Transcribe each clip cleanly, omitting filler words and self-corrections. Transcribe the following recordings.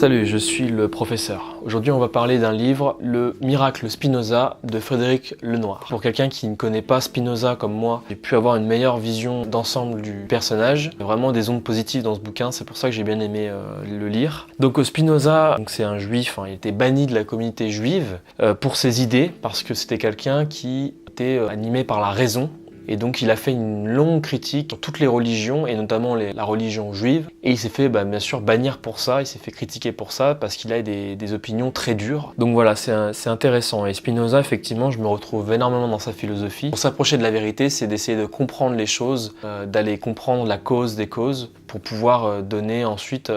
Salut, je suis le professeur. Aujourd'hui, on va parler d'un livre, Le Miracle Spinoza de Frédéric Lenoir. Pour quelqu'un qui ne connaît pas Spinoza comme moi, j'ai pu avoir une meilleure vision d'ensemble du personnage. Il y a vraiment des ondes positives dans ce bouquin, c'est pour ça que j'ai bien aimé le lire. Donc Spinoza, c'est un juif, il était banni de la communauté juive pour ses idées, parce que c'était quelqu'un qui était animé par la raison. Et donc il a fait une longue critique sur toutes les religions, et notamment la religion juive. Et il s'est fait bien sûr bannir pour ça, il s'est fait critiquer pour ça, parce qu'il a des opinions très dures. Donc voilà, c'est intéressant. Et Spinoza, effectivement, je me retrouve énormément dans sa philosophie. Pour s'approcher de la vérité, c'est d'essayer de comprendre les choses, d'aller comprendre la cause des causes, pour pouvoir donner ensuite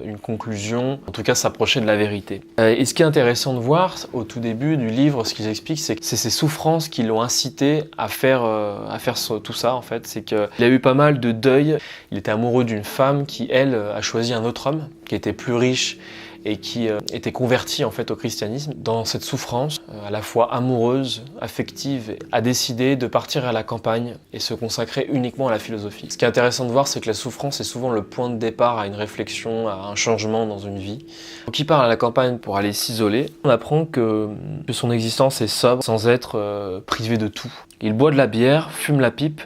une conclusion, en tout cas s'approcher de la vérité. Et ce qui est intéressant de voir, au tout début du livre, ce qu'ils expliquent, c'est que c'est ses souffrances qui l'ont incité à faire tout ça, en fait. C'est qu'il a eu pas mal de deuil. Il était amoureux d'une femme qui, elle, a choisi un autre homme, qui était plus riche et qui était converti en fait au christianisme. Dans cette souffrance, à la fois amoureuse, affective, a décidé de partir à la campagne et se consacrer uniquement à la philosophie. Ce qui est intéressant de voir, c'est que la souffrance est souvent le point de départ à une réflexion, à un changement dans une vie. Donc il part à la campagne pour aller s'isoler. On apprend que son existence est sobre, sans être privé de tout. Il boit de la bière, fume la pipe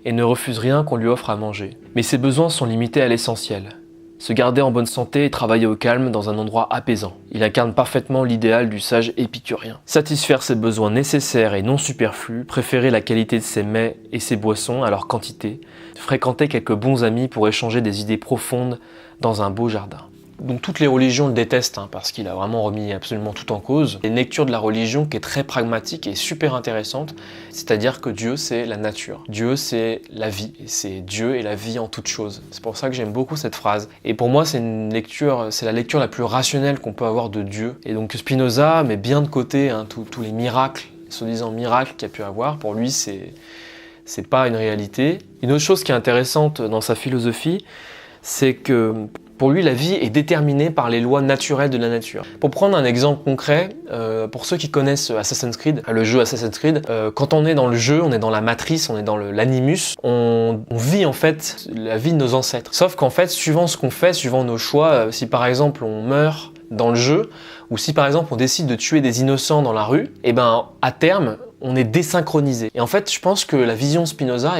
et ne refuse rien qu'on lui offre à manger. Mais ses besoins sont limités à l'essentiel. Se garder en bonne santé et travailler au calme dans un endroit apaisant. Il incarne parfaitement l'idéal du sage épicurien. Satisfaire ses besoins nécessaires et non superflus, préférer la qualité de ses mets et ses boissons à leur quantité, fréquenter quelques bons amis pour échanger des idées profondes dans un beau jardin. Donc toutes les religions le détestent parce qu'il a vraiment remis absolument tout en cause. Il y a une lecture de la religion qui est très pragmatique et super intéressante, c'est-à-dire que Dieu c'est la nature, Dieu c'est la vie, et c'est Dieu et la vie en toute chose. C'est pour ça que j'aime beaucoup cette phrase. Et pour moi c'est la lecture la plus rationnelle qu'on peut avoir de Dieu. Et donc Spinoza met bien de côté tous les miracles, soi-disant miracles qu'il a pu avoir. Pour lui c'est pas une réalité. Une autre chose qui est intéressante dans sa philosophie, c'est que pour lui, la vie est déterminée par les lois naturelles de la nature. Pour prendre un exemple concret, pour ceux qui connaissent Assassin's Creed, le jeu Assassin's Creed, quand on est dans le jeu, on est dans la matrice, on est dans l'animus, on vit en fait la vie de nos ancêtres. Sauf qu'en fait, suivant ce qu'on fait, suivant nos choix, si par exemple on meurt dans le jeu, ou si par exemple on décide de tuer des innocents dans la rue, et à terme, on est désynchronisé. Et en fait, je pense que la vision Spinoza,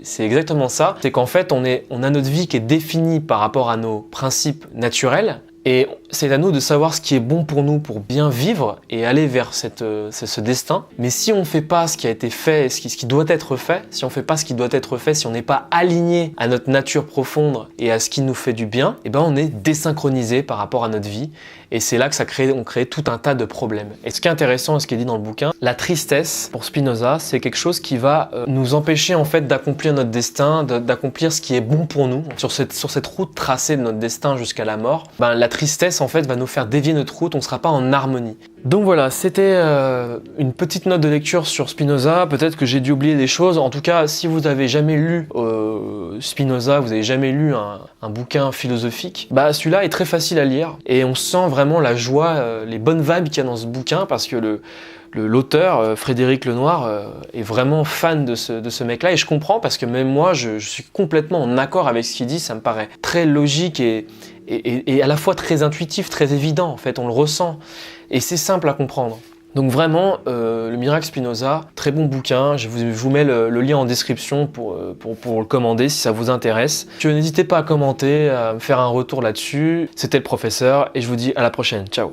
c'est exactement ça. C'est qu'en fait, on a notre vie qui est définie par rapport à nos principes naturels. Et c'est à nous de savoir ce qui est bon pour nous pour bien vivre et aller vers ce destin. Mais si on ne fait pas ce qui a été fait, ce qui doit être fait, si on ne fait pas ce qui doit être fait, si on n'est pas aligné à notre nature profonde et à ce qui nous fait du bien, on est désynchronisé par rapport à notre vie. Et c'est là que on crée tout un tas de problèmes. Et ce qui est intéressant, ce qui est dit dans le bouquin, la tristesse, pour Spinoza, c'est quelque chose qui va nous empêcher en fait d'accomplir notre destin, d'accomplir ce qui est bon pour nous. Sur cette route tracée de notre destin jusqu'à la mort, la tristesse en fait va nous faire dévier notre route, on ne sera pas en harmonie. Donc voilà, c'était une petite note de lecture sur Spinoza. Peut-être que j'ai dû oublier des choses. En tout cas, si vous n'avez jamais lu Spinoza, vous n'avez jamais lu un bouquin philosophique, celui-là est très facile à lire et on sent vraiment la joie, les bonnes vibes qu'il y a dans ce bouquin, parce que l'auteur, Frédéric Lenoir, est vraiment fan de ce mec-là, et je comprends, parce que même moi, je suis complètement en accord avec ce qu'il dit. Ça me paraît très logique et à la fois très intuitif, très évident, en fait, on le ressent, et c'est simple à comprendre. Donc vraiment, Le Miracle Spinoza, très bon bouquin. Je vous mets le lien en description pour le commander si ça vous intéresse. N'hésitez pas à commenter, à me faire un retour là-dessus. C'était le professeur, et je vous dis à la prochaine. Ciao.